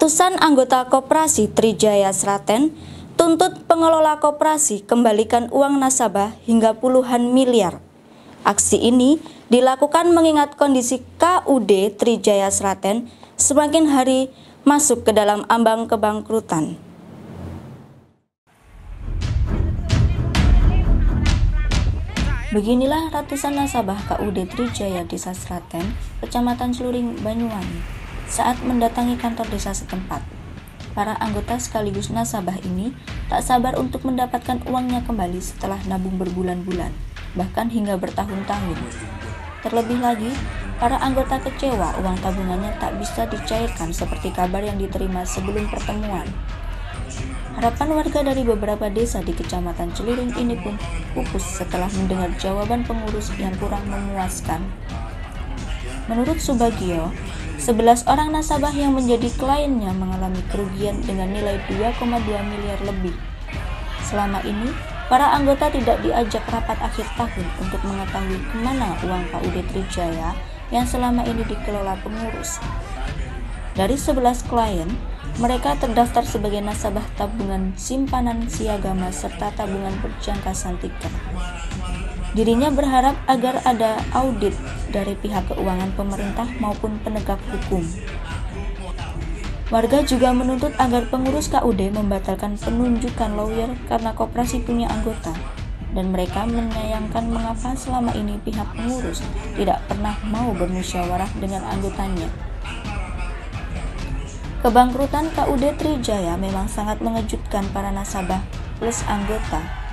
Ratusan anggota Koperasi Trijaya Sraten tuntut pengelola koperasi kembalikan uang nasabah hingga puluhan miliar. Aksi ini dilakukan mengingat kondisi KUD Trijaya Sraten semakin hari masuk ke dalam ambang kebangkrutan. Beginilah ratusan nasabah KUD Trijaya Desa Sraten, Kecamatan Sluring, Banyuwangi, saat mendatangi kantor desa setempat. Para anggota sekaligus nasabah ini tak sabar untuk mendapatkan uangnya kembali setelah nabung berbulan-bulan, bahkan hingga bertahun-tahun. Terlebih lagi, para anggota kecewa uang tabungannya tak bisa dicairkan seperti kabar yang diterima sebelum pertemuan. Harapan warga dari beberapa desa di Kecamatan Sluring ini pun pupus setelah mendengar jawaban pengurus yang kurang memuaskan. Menurut Subagio, 11 orang nasabah yang menjadi kliennya mengalami kerugian dengan nilai 2,2 miliar lebih. Selama ini, para anggota tidak diajak rapat akhir tahun untuk mengetahui kemana uang KUD Trijaya yang selama ini dikelola pengurus. Dari 11 klien, mereka terdaftar sebagai nasabah tabungan simpanan siagama serta tabungan berjangka santika. Dirinya berharap agar ada audit dari pihak keuangan pemerintah maupun penegak hukum. Warga juga menuntut agar pengurus KUD membatalkan penunjukan lawyer karena koperasi punya anggota, dan mereka menyayangkan mengapa selama ini pihak pengurus tidak pernah mau bermusyawarah dengan anggotanya. Kebangkrutan KUD Trijaya memang sangat mengejutkan para nasabah plus anggota.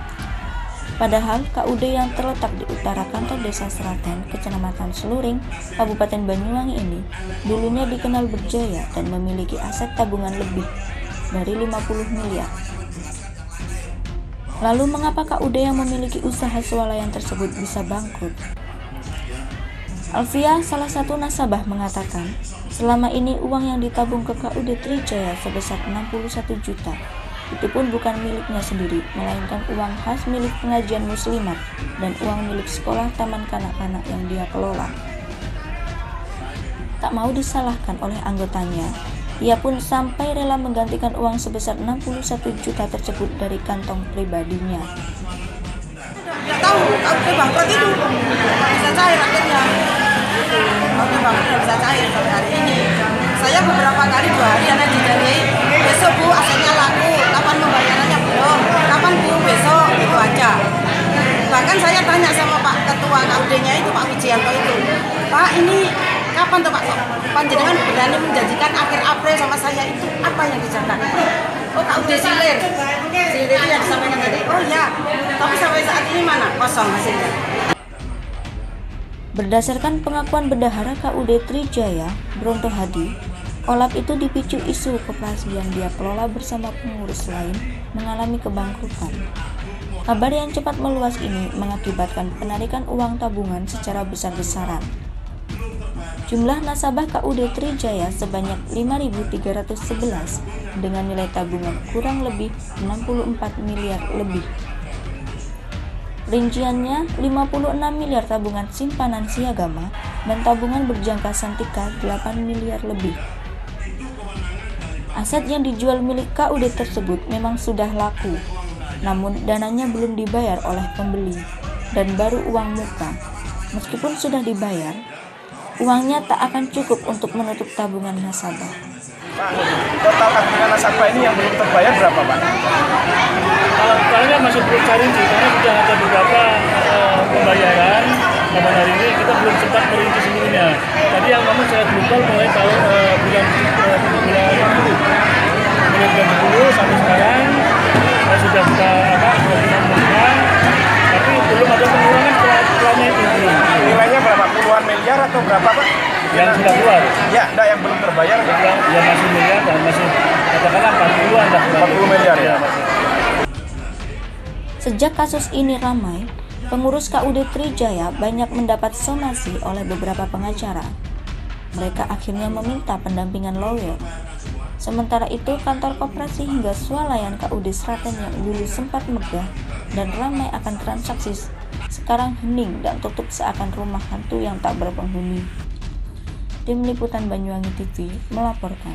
Padahal KUD yang terletak di utara kantor desa Sraten, Kecamatan Sluring, Kabupaten Banyuwangi ini dulunya dikenal berjaya dan memiliki aset tabungan lebih dari 50 miliar. Lalu mengapa KUD yang memiliki usaha swalayan tersebut bisa bangkrut? Alfia, salah satu nasabah, mengatakan, selama ini uang yang ditabung ke KUD Trijaya sebesar 61 juta. Itu pun bukan miliknya sendiri, melainkan uang khas milik pengajian muslimat dan uang milik sekolah taman kanak-kanak yang dia kelola. Tak mau disalahkan oleh anggotanya, ia pun sampai rela menggantikan uang sebesar 61 juta tersebut dari kantong pribadinya. Tidak tahu, KUD bangkrut itu bisa cair akhirnya. KUD bangkrut bisa cair sampai hari ini. Saya beberapa kali 2 hari anak dijadiin, besok Bu asetnya laku, kapan pembayarannya belum, kapan Bu besok, itu aja. Bahkan saya tanya sama Pak Ketua KUD-nya itu, Pak Wijianto itu, Pak ini kapan tuh Pak panjenengan berani menjanjikan akhir April sama saya, itu apa yang dijalankan? Oh KUD Silir itu yang disampaikan tadi, oh ya, tapi sampai saat ini mana? Kosong hasilnya. Berdasarkan pengakuan bendahara KUD Trijaya, Bronto Hadi, kolap itu dipicu isu koperasi yang dia kelola bersama pengurus lain mengalami kebangkrutan. Kabar yang cepat meluas ini mengakibatkan penarikan uang tabungan secara besar-besaran. Jumlah nasabah KUD Trijaya sebanyak 5.311 dengan nilai tabungan kurang lebih 64 miliar lebih. Rinciannya 56 miliar tabungan simpanan siagama dan tabungan berjangka santika 8 miliar lebih. Aset yang dijual milik KUD tersebut memang sudah laku, namun dananya belum dibayar oleh pembeli dan baru uang muka. Meskipun sudah dibayar, uangnya tak akan cukup untuk menutup tabungan nasabah. Pak, total tabungan nasabah ini yang belum terbayar berapa, Pak? Soalnya masih belum cari sih, karena sudah ada beberapa pembayaran. Pada hari ini kita belum sempat merinci seluruhnya. Tadi yang kamu saya global mulai tahun bulan 10 sampai sekarang sudah kita mengumpulkan, tapi belum ada pengurangan setelahnya itu. Nilainya berapa? Puluhan miliar atau berapa, Pak? Yang sudah keluar? Ya, ada yang belum terbayar. Yang masih miliar dan masih katakanlah 40-an lah. 40 miliar ya. Sejak kasus ini ramai, pengurus KUD Trijaya banyak mendapat somasi oleh beberapa pengacara. Mereka akhirnya meminta pendampingan lawyer. Sementara itu, kantor koperasi hingga swalayan KUD Sraten yang dulu sempat megah dan ramai akan transaksi, sekarang hening dan tutup seakan rumah hantu yang tak berpenghuni. Tim Liputan Banyuwangi TV melaporkan.